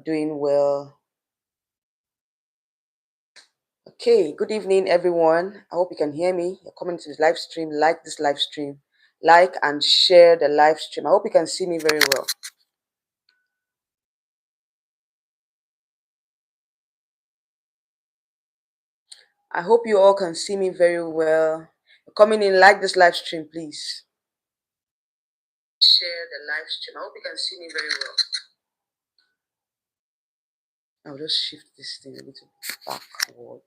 doing well. Okay, good evening, everyone. I hope you can hear me. You're coming to the live stream. Like this live stream, like and share the live stream. I hope you can see me very well. I hope you all can see me very well. You're coming in, like this live stream, please. Share the live stream. I hope you can see me very well. I'll just shift this thing a little bit backward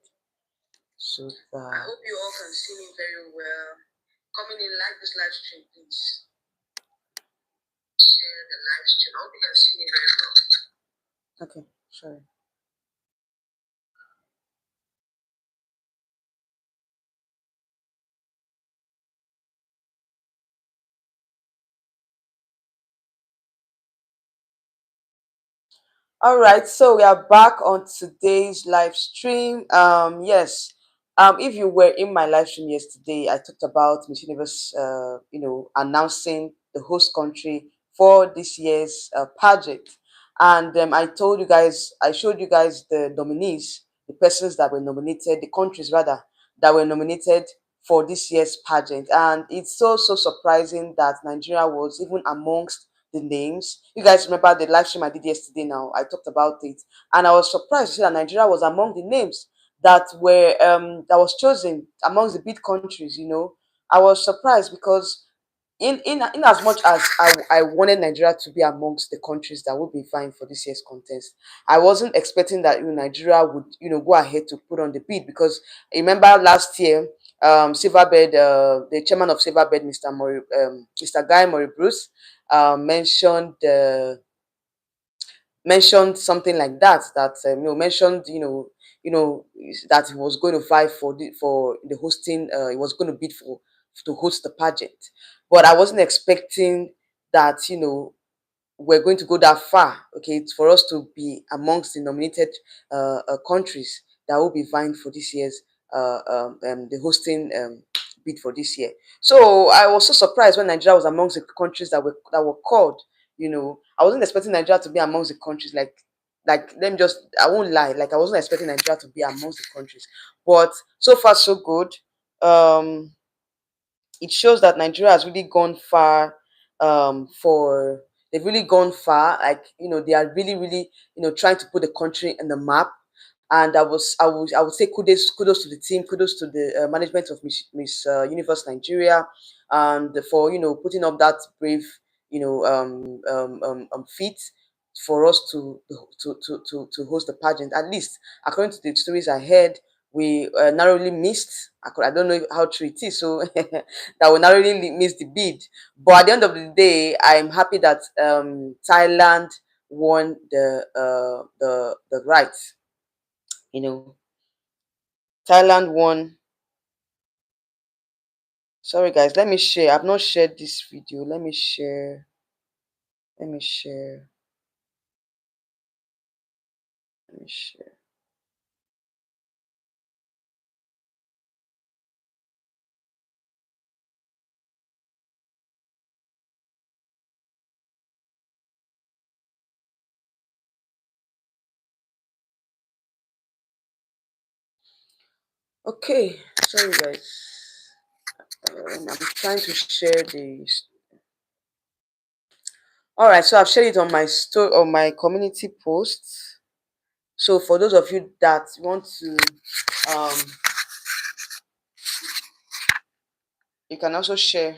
so that I hope you all can see me very well. Coming in, like this live stream, please. Share the live stream. I hope you can see me very well. Okay, sorry. All right, so we are back on today's live stream. Yes, if you were in my live stream yesterday, I talked about Miss Universe, announcing the host country for this year's pageant, and I showed you guys the nominees, the persons that were nominated, the countries rather that were nominated for this year's pageant, and it's so surprising that Nigeria was even amongst the names. You guys remember the live stream I did yesterday now? I talked about it. And I was surprised to see that Nigeria was among the names that was chosen amongst the big countries, you know. I was surprised because in as much as I wanted Nigeria to be amongst the countries that would be vying for this year's contest, I wasn't expecting that Nigeria would go ahead to put on the bid because remember last year, Silverbird, the chairman of Silverbird, Mr. Guy Murray Bruce, mentioned mentioned something like that mentioned that he was going to vie for the hosting. He was going to bid for to host the pageant, but I wasn't expecting that we're going to go that far. Okay, it's for us to be amongst the nominated countries that will be vying for this year's the hosting bid for this year. So I was so surprised when Nigeria was amongst the countries that were called. I wasn't expecting Nigeria to be amongst the countries like let me just I won't lie, like I wasn't expecting Nigeria to be amongst the countries. But so far so good. It shows that Nigeria has really gone far. For They've really gone far. Like they are really trying to put the country in the map. And I would say kudos to the team, kudos to the management of Miss Universe Nigeria, and for putting up that brave feat for us to host the pageant. At least according to the stories I heard, we narrowly missed. I don't know how true it is, so that we narrowly missed the bid. But at the end of the day, I'm happy that Thailand won the rights. You know, Thailand won. Sorry, guys. Let me share. I've not shared this video. Let me share. Let me share. Let me share. Okay. Sorry, guys. I'm trying to share this. All right. So I've shared it on my on my community post. So for those of you that want to, um, you can also share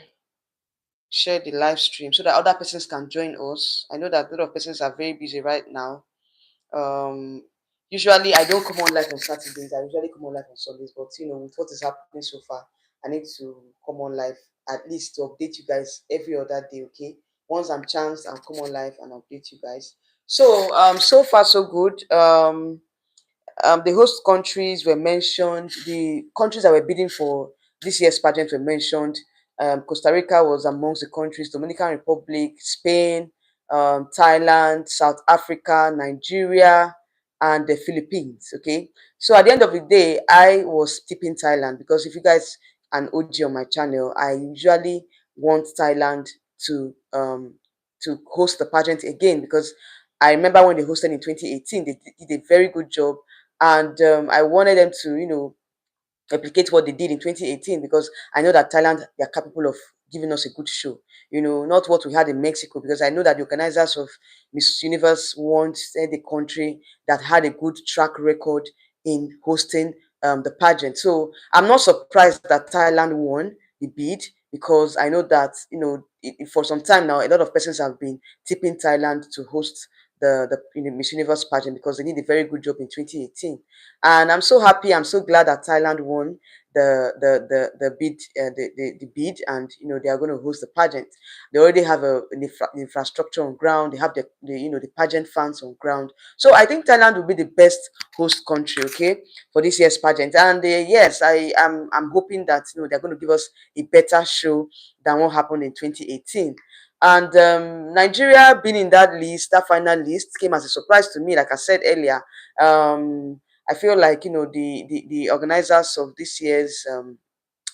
the live stream so that other persons can join us. I know that a lot of persons are very busy right now. Um, Usually I don't come on live on Saturdays. I usually come on live on Sundays. But with what is happening so far, I need to come on live at least to update you guys every other day. Okay. Once I'm chanced, I'll come on live and update you guys. So so far so good. The host countries were mentioned. The countries that were bidding for this year's pageant were mentioned. Costa Rica was amongst the countries, Dominican Republic, Spain, Thailand, South Africa, Nigeria, and the Philippines. Okay. So at the end of the day, I was tipping Thailand because if you guys an OG on my channel, I usually want Thailand to host the pageant again because I remember when they hosted in 2018, they did a very good job, and I wanted them to, replicate what they did in 2018, because I know that Thailand, they are capable of giving us a good show. Not what we had in Mexico, because I know that the organizers of Miss Universe wanted a country that had a good track record in hosting the pageant. So I'm not surprised that Thailand won the bid, because I know that for some time now a lot of persons have been tipping Thailand to host the Miss Universe pageant, because they did a very good job in 2018. And I'm so happy, I'm so glad that Thailand won the bid, the bid, and they are going to host the pageant. They already have infrastructure on ground. They have the pageant fans on ground. So I think Thailand will be the best host country, okay, for this year's pageant. And yes, I'm hoping that they're going to give us a better show than what happened in 2018. And Nigeria being in that list, that final list, came as a surprise to me. Like I said earlier, I feel like the organizers of this year's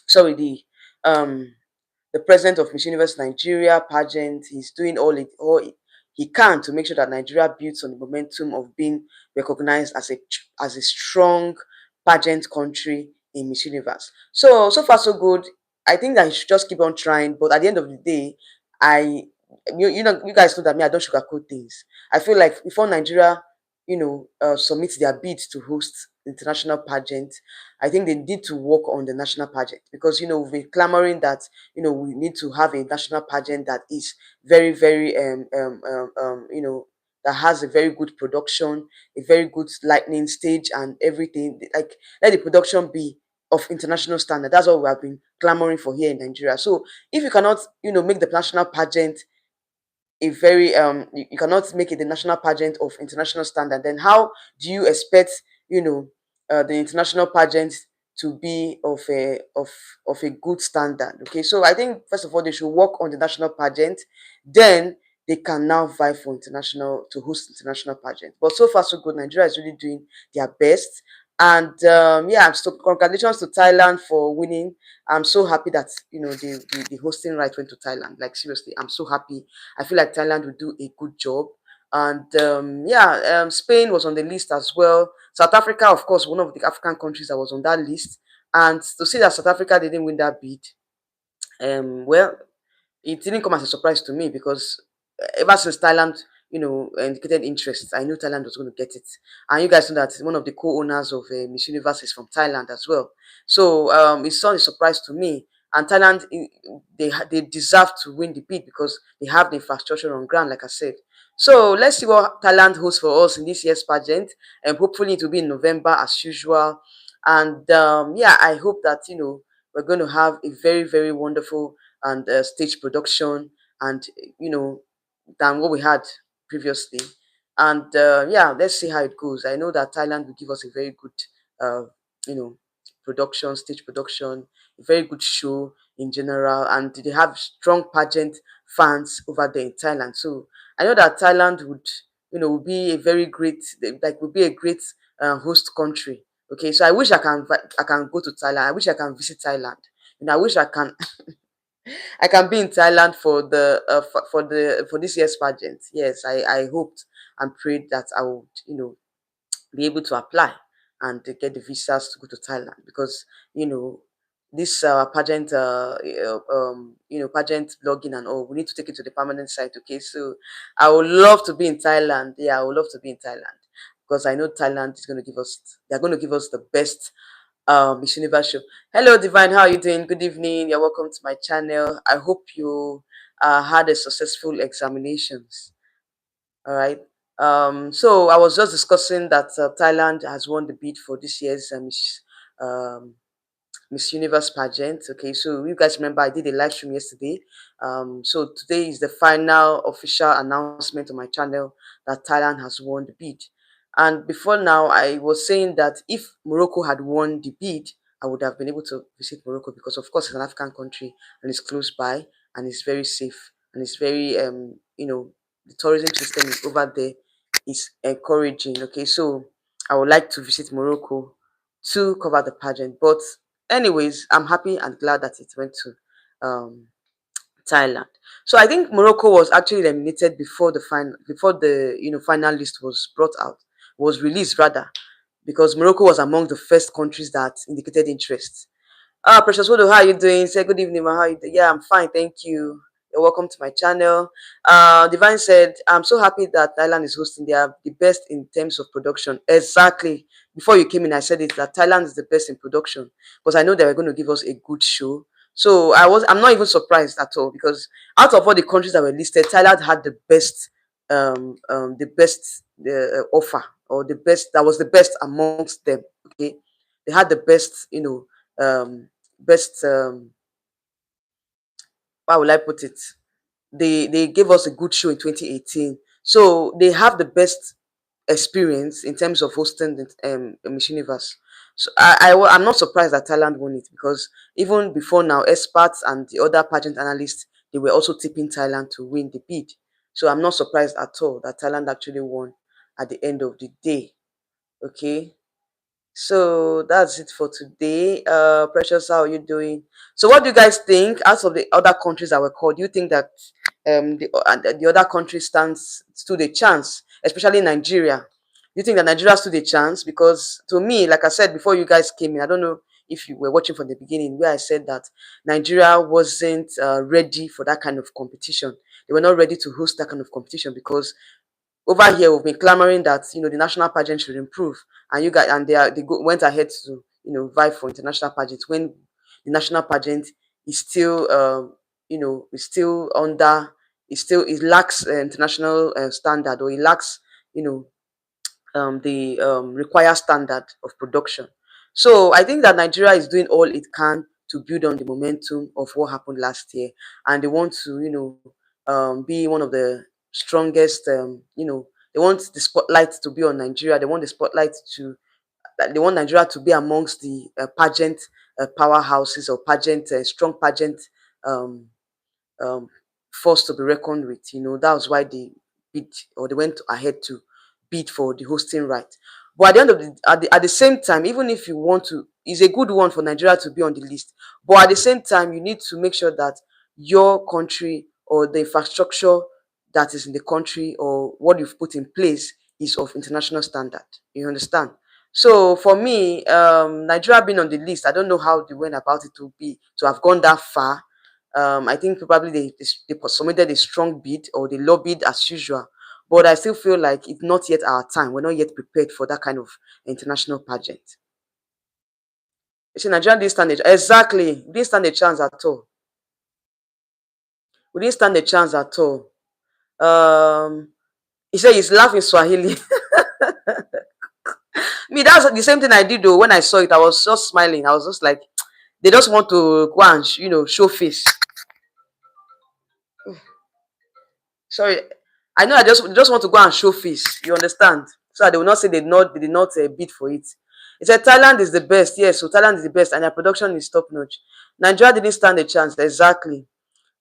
sorry the president of Miss Universe Nigeria pageant, he's doing all he can to make sure that Nigeria builds on the momentum of being recognized as a strong pageant country in Miss Universe. So far so good. I think that he should just keep on trying. But at the end of the day, I you guys know that me, I don't sugarcoat things. I feel like before Nigeria, submit their bid to host international pageant, I think they need to work on the national pageant, because we've been clamoring that we need to have a national pageant that is very, very that has a very good production, a very good lightning stage and everything. Like, let the production be of international standard. That's what we have been clamoring for here in Nigeria. So if you cannot make the national pageant a very you cannot make it the national pageant of international standard, then how do you expect the international pageant to be of a good standard? Okay, so I think first of all they should work on the national pageant, then they can now vie for international to host international pageant. But so far so good, Nigeria is really doing their best. And yeah, so congratulations to Thailand for winning. I'm so happy that the hosting right went to Thailand. Like, seriously, I'm so happy. I feel like Thailand will do a good job. And yeah, Spain was on the list as well. South Africa, of course, one of the African countries that was on that list. And to see that South Africa didn't win that bid, well, it didn't come as a surprise to me, because ever since Thailand, indicated interest, I knew Thailand was going to get it. And you guys know that one of the co-owners of Miss Universe is from Thailand as well. So it's not a surprise to me. And Thailand, they deserve to win the bid, because they have the infrastructure on ground, like I said. So let's see what Thailand hosts for us in this year's pageant, and hopefully it will be in November as usual. And yeah, I hope that we're going to have a very, very wonderful and stage production, and you know than what we had previously. And yeah, let's see how it goes. I know that Thailand will give us a very good uh, you know production, stage production, a very good show in general, and they have strong pageant fans over there in Thailand. So I know that Thailand would be a very great, like, would be a great host country. Okay, so I wish I can go to Thailand. I wish I can visit Thailand. I wish I can be in Thailand for for this year's pageant. Yes, I hoped and prayed that I would be able to apply and to get the visas to go to Thailand, because you know this pageant pageant blogging and all, we need to take it to the permanent site. Okay, so I would love to be in Thailand. Yeah, I would love to be in Thailand, because I know Thailand is going to give us, they're going to give us the best Miss Universe show. Hello, Divine. How are you doing? Good evening. You're welcome to my channel. I hope you had a successful examinations. All right. So I was just discussing that Thailand has won the bid for this year's um, Miss Universe pageant. Okay, so you guys remember I did a live stream yesterday. So today is the final official announcement on my channel that Thailand has won the bid. And before now, I was saying that if Morocco had won the bid, I would have been able to visit Morocco, because of course it's an African country and it's close by and it's very safe and it's very the tourism system is over there is encouraging. Okay, so I would like to visit Morocco to cover the pageant. But anyways, I'm happy and glad that it went to um, Thailand. So I think Morocco was actually eliminated before the final, before the final list was brought out, was released rather, because Morocco was among the first countries that indicated interest. Ah, Precious Wodo, how are you doing? Say good evening, ma. How you doing? Yeah, I'm fine, thank you. You're welcome to my channel. Divine said, I'm so happy that Thailand is hosting. They are the best in terms of production. Exactly. Before you came in, I said it that Thailand is the best in production because I know they were going to give us a good show. So I'm not even surprised at all because out of all the countries that were listed, Thailand had the best offer, or the best, that was the best amongst them. Okay, they had the best, best, how will I put it? They gave us a good show in 2018. So they have the best experience in terms of hosting the Miss Universe. So I'm not surprised that Thailand won it because even before now, experts and the other pageant analysts, they were also tipping Thailand to win the bid. So I'm not surprised at all that Thailand actually won at the end of the day. Okay. So that's it for today. Precious, how are you doing? So what do you guys think out of the other countries that were called? Do you think that the other country stood a chance, especially Nigeria? Do you think that Nigeria stood a chance? Because to me, like I said before you guys came in, I don't know if you were watching from the beginning, where I said that Nigeria wasn't ready for that kind of competition. They were not ready to host that kind of competition because over here we've been clamoring that the national pageant should improve, and you guys, and went ahead to vie for international pageants when the national pageant is still is still under, it lacks international standard, or it lacks you know the required standard of production. So I think that Nigeria is doing all it can to build on the momentum of what happened last year, and they want to, be one of the strongest. They want the spotlight to be on Nigeria. They want the spotlight to. They want Nigeria to be amongst the pageant powerhouses, or pageant strong pageant um, um, force to be reckoned with. That was why they bid, or they went ahead to bid for the hosting right. But at the end of at the same time, even if you want to, it's a good one for Nigeria to be on the list. But at the same time, you need to make sure that your country, or the infrastructure that is in the country, or what you've put in place, is of international standard. You understand? So for me, Nigeria being on the list, I don't know how they went about it to have gone that far. I think probably they submitted a strong bid, or they lobbied as usual. But I still feel like it's not yet our time. We're not yet prepared for that kind of international pageant. You see, Nigeria didn't stand exactly. We didn't stand a chance at all. We didn't stand a chance at all. Um, he said he's laughing Swahili. Me, that's the same thing I did though. When I saw it, I was just smiling. I was just like, they just want to go and show face. Sorry, I know. I just want to go and show face. You understand? So that they will not say they did not bid for it. He said Thailand is the best. Yes, so Thailand is the best, and their production is top notch. Nigeria didn't stand a chance. Exactly.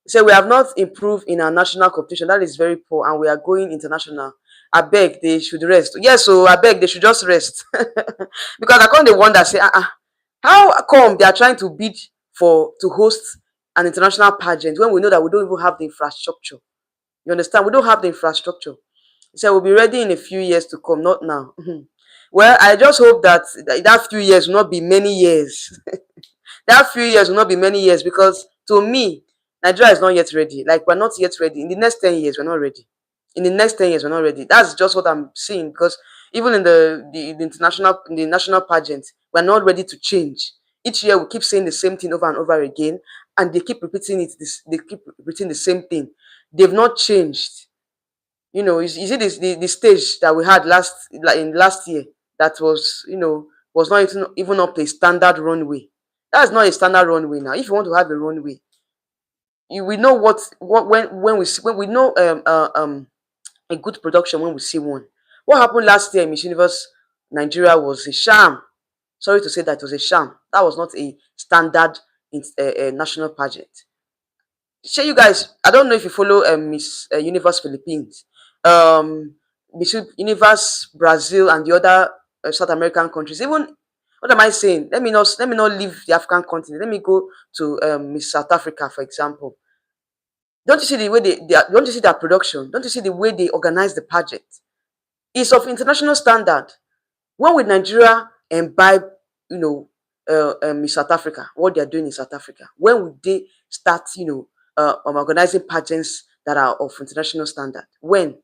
He said we have not improved in our national competition. That is very poor, and we are going international. I beg they should rest. Yes, so I beg they should just rest, because I can't wonder say how come they are trying to bid for to host an international pageant when we know that we don't even have the infrastructure. You understand? We don't have the infrastructure. He said we'll be ready in a few years to come, not now. Well, I just hope that that few years will not be many years. That few years will not be many years, because to me, Nigeria is not yet ready. Like, we're not yet ready. In the next 10 years, we're not ready. In the next 10 years, we're not ready. That's just what I'm seeing, because even in the international, in the national pageant, we're not ready to change. Each year we keep saying the same thing over and over again, and they keep repeating it. They keep repeating the same thing. They've not changed. You see this the stage that we had last year, that was not even up to a standard runway. That's not a standard runway now. If you want to have a runway, we know what when we know a good production when we see one. What happened last year in Miss Universe Nigeria was a sham. Sorry to say that, it was a sham. That was not a standard national pageant. Share you guys, I don't know if you follow Miss Universe Philippines, Miss Universe Brazil, and the other South American countries. Even, what am I saying? Let me not leave the African continent. Let me go to Miss South Africa, for example. Don't you see the way don't you see their production? Don't you see the way they organize the pageant? It's of international standard. When will Nigeria imbibe, you know, in South Africa, what they are doing in South Africa? When will they start, organizing pageants that are of international standard? When?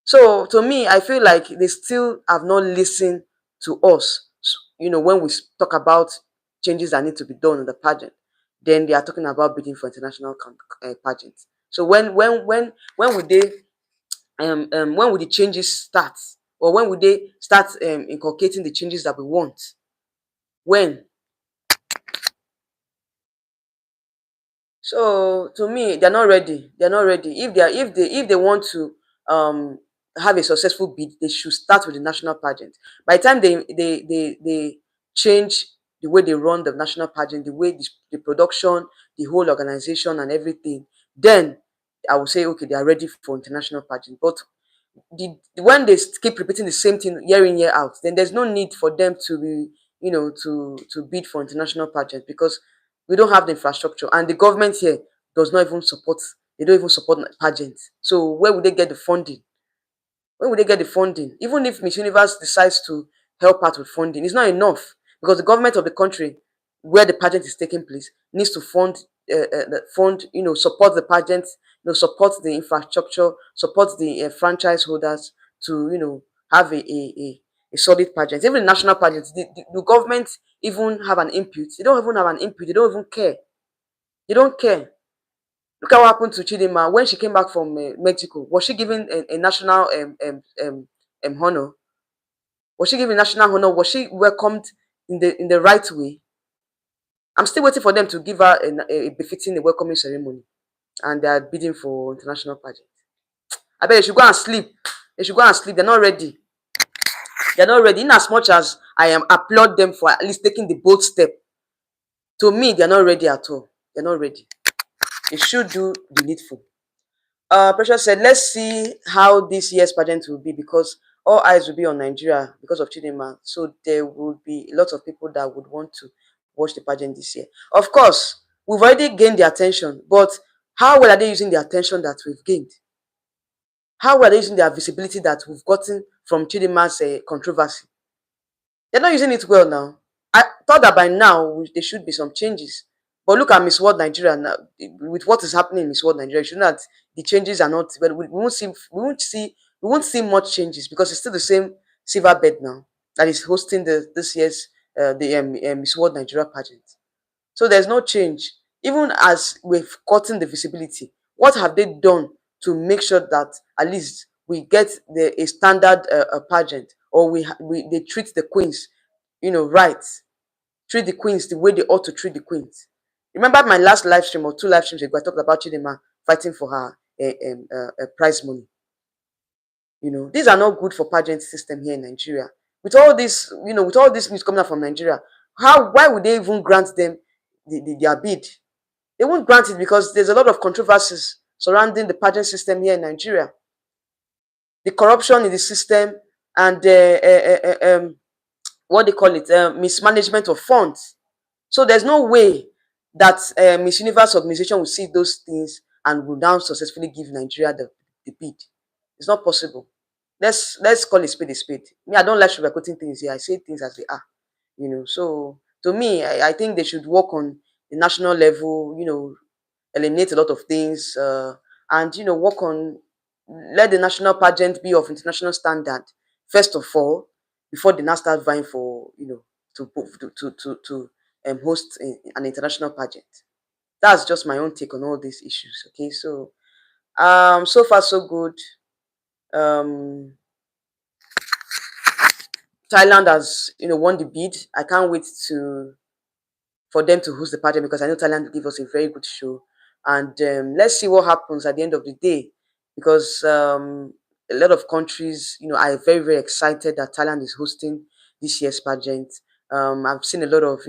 So to me, I feel like they still have not listened to us. When we talk about changes that need to be done in the pageant, then they are talking about bidding for international pageants. So when would they when will the changes start, or when will they start inculcating the changes that we want? When? So to me, they're not ready. They're not ready. If they want to um have a successful bid, they should start with the national pageant. By the time they change the way they run the national pageant, the way the production, the whole organization and everything, then I will say okay, they are ready for international pageant. But when they keep repeating the same thing year in year out, then there's no need for them to be to bid for international pageants, because we don't have the infrastructure, and the government here does not even support. They don't even support pageants. So where would they get the funding? When will they get the funding? Even if Miss Universe decides to help out with funding, it's not enough, because the government of the country where the pageant is taking place needs to fund, support the pageant, support the infrastructure, support the franchise holders to, have a solid pageant. Even the national pageants, the government even have an input. They don't even have an input. They don't even care. They don't care. Look at what happened to Chidinma when she came back from Mexico. Was she given a national honor? Was she given national honor? Was she welcomed in the right way? I'm still waiting for them to give her a befitting welcoming ceremony, and they are bidding for international pageant. I bet they should go and sleep. They should go and sleep. They're not ready. They're not ready. In as much as I am applaud them for at least taking the bold step, to me, they're not ready at all. They're not ready. They should do the needful. Precious said, let's see how this year's pageant will be, because all eyes will be on Nigeria because of Chidinma. So there will be a lot of people that would want to watch the pageant this year. Of course, we've already gained the attention, but how well are they using the attention that we've gained? How well are they using their visibility that we've gotten from Chidinma's controversy? They're not using it well now. I thought that by now there should be some changes. But look at Miss World Nigeria now. With what is happening in Miss World Nigeria, you should know that the changes are not. Well, we won't see much changes, because it's still the same silver bed now that is hosting this year's the Miss World Nigeria pageant. So there's no change. Even as we've gotten the visibility, what have they done to make sure that at least we get a standard pageant, or they treat the queens, right? Treat the queens the way they ought to treat the queens. Remember my last live stream or two live streams ago, I talked about Chidinma fighting for her prize money. These are not good for pageant system here in Nigeria. With all this news coming out from Nigeria, why would they even grant them their bid? They won't grant it, because there's a lot of controversies surrounding the pageant system here in Nigeria. The corruption in the system, and what they call it, mismanagement of funds. So there's no way that Miss Universe organization will see those things and will now successfully give Nigeria the bid. It's not possible. Let's call a spade a spade. Me, I don't like sugarcoating things here. I say things as they are. So to me, I think they should work on the national level. Eliminate a lot of things, and work on, let the national pageant be of international standard first of all, before they now start vying for, to host an international pageant. That's just my own take on all these issues. Okay, so so far so good. Thailand has won the bid. I can't wait for them to host the pageant, because I know Thailand will give us a very good show. And let's see what happens at the end of the day, because a lot of countries, are very, very excited that Thailand is hosting this year's pageant. I've seen a lot of,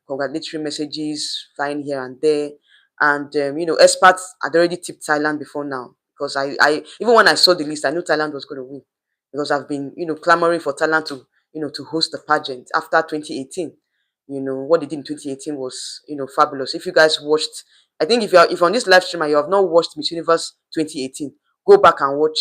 congratulatory messages flying here and there. And, experts had already tipped Thailand before now, because even when I saw the list, I knew Thailand was going to win, because I've been, clamoring for Thailand to host the pageant after 2018. What they did in 2018 was, fabulous. If you guys watched I think if you're on this live stream and you have not watched Miss Universe 2018, go back and watch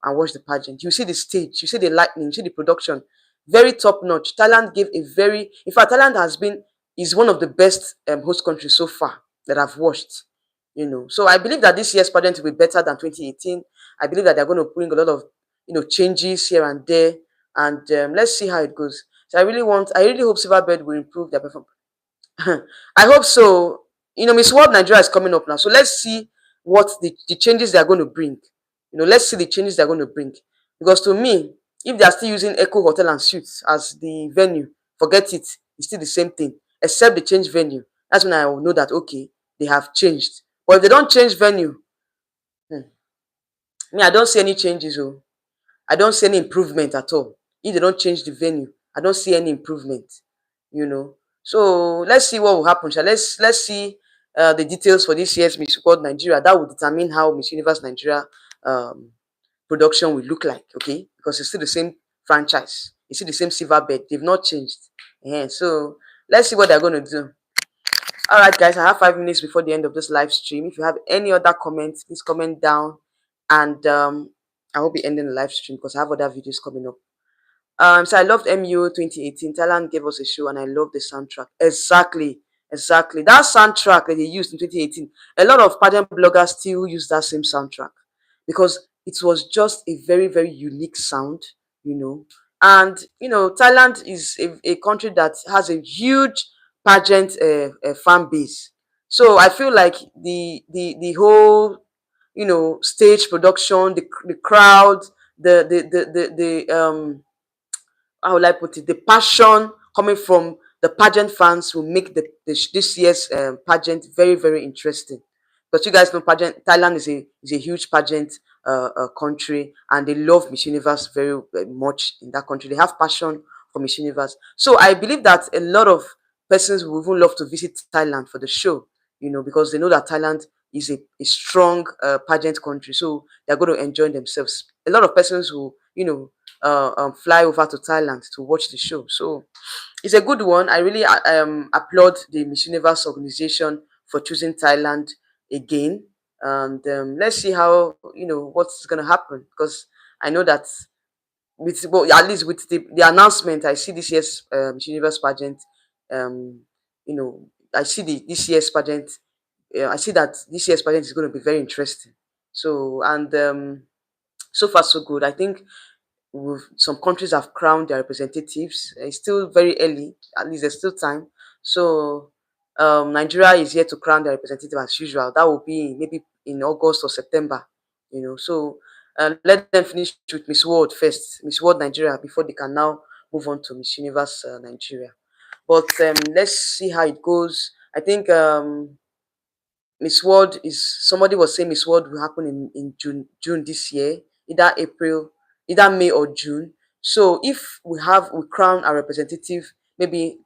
the pageant. You see the stage, you see the lighting, you see the production, very top notch. Thailand gave a very, in fact, Thailand has been is one of the best host countries so far that I've watched. So I believe that this year's pageant will be better than 2018. I believe that they're going to bring a lot of changes here and there, and let's see how it goes. So I really hope Silverbird will improve their performance. I hope so. Miss World Nigeria is coming up now. So let's see what the changes they are going to bring. Let's see the changes they're going to bring. Because to me, if they are still using Echo Hotel and Suites as the venue, forget it. It's still the same thing. Except they change venue. That's when I will know that, okay, they have changed. But if they don't change venue, hmm, I don't see any changes. Oh. I don't see any improvement at all. If they don't change the venue, I don't see any improvement. You know. So let's see what will happen. Let's see the details for this year's Miss World Nigeria. That will determine how Miss Universe Nigeria um, production will look like. Okay, because it's still the same franchise. It's still the same silver bed. They've not changed. Yeah. So let's see what they're going to do. All right, guys. I have 5 minutes before the end of this live stream. If you have any other comments, please comment down, and I will be ending the live stream because I have other videos coming up. So I loved MU 2018. Thailand gave us a show, and I love the soundtrack. Exactly. That soundtrack that they used in 2018. A lot of pageant bloggers still use that same soundtrack because it was just a very, very unique sound, you know. And Thailand is a country that has a huge pageant fan base. So I feel like the whole stage production, the crowd, the how will I put it, the passion coming from the pageant fans will make this year's pageant very, very interesting. Because you guys know pageant, Thailand is a huge pageant country, and they love Miss Universe very, very much in that country. They have passion for Miss Universe. So I believe that a lot of persons will even love to visit Thailand for the show, because they know that Thailand is a strong pageant country. So they're going to enjoy themselves. A lot of persons will, fly over to Thailand to watch the show. So it's a good one. I really applaud the Miss Universe organization for choosing Thailand again. And let's see how, what's going to happen. Because I know that at least with the announcement, I see this year's Miss Universe pageant. Um, I see this year's pageant. I see that this year's pageant is going to be very interesting. So, and so far so good. I think some countries have crowned their representatives. It's still very early, at least there's still time. So Nigeria is here to crown their representative as usual. That will be maybe in August or September. So let them finish with Miss World first, Miss World Nigeria, before they can now move on to Miss Universe Nigeria. But let's see how it goes. I think Miss World is somebody was saying Miss World will happen in June this year, either May or June. So if we crown our representative maybe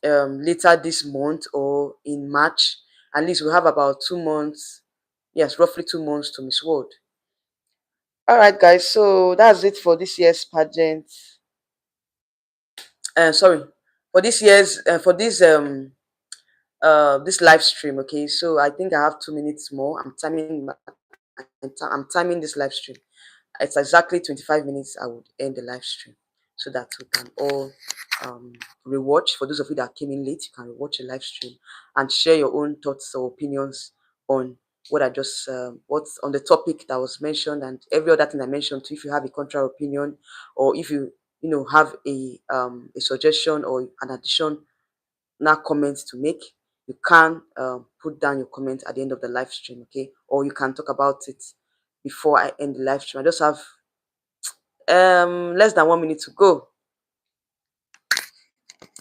later this month or in March, at least we have about 2 months. Yes, roughly 2 months to Miss World. All right, guys. So that's it for this year's pageant. Sorry, for this year's this live stream. Okay, so I think I have 2 minutes more. I'm timing this live stream. It's exactly 25 minutes. I would end the live stream so that we can all rewatch. For those of you that came in late, you can rewatch the live stream and share your own thoughts or opinions on what I just what's on the topic that was mentioned and every other thing I mentioned. If you have a contra opinion, or if you have a suggestion or an addition now comments to make, you can put down your comment at the end of the live stream, okay? Or you can talk about it before I end the live stream. I just have less than 1 minute to go.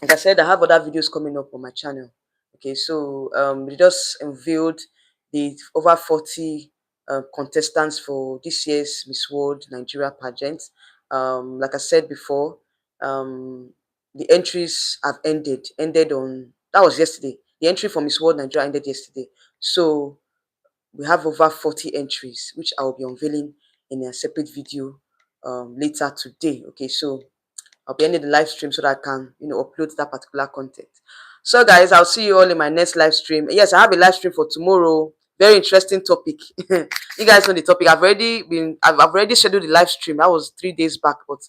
Like I said, I have other videos coming up on my channel. Okay, so we just unveiled the over 40 contestants for this year's Miss World Nigeria pageant. Like I said before, the entries have ended on that was yesterday. The entry for Miss World Nigeria ended yesterday. So we have over 40 entries, which I will be unveiling in a separate video later today. Okay, so I'll be ending the live stream so that I can, upload that particular content. So, guys, I'll see you all in my next live stream. Yes, I have a live stream for tomorrow. Very interesting topic. You guys know the topic. I've already scheduled the live stream. That was 3 days back, but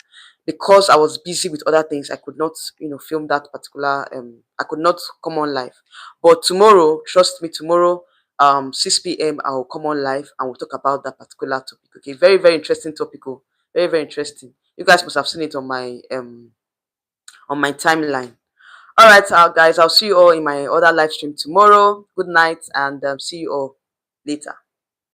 because I was busy with other things, I could not, film that particular. I could not come on live. But tomorrow, trust me, tomorrow, 6 p.m. I'll come on live and we'll talk about that particular topic. Okay, very very interesting topic. Oh, very very interesting. You guys must have seen it on my timeline. All right, guys, I'll see you all in my other live stream tomorrow. Good night, and see you all later.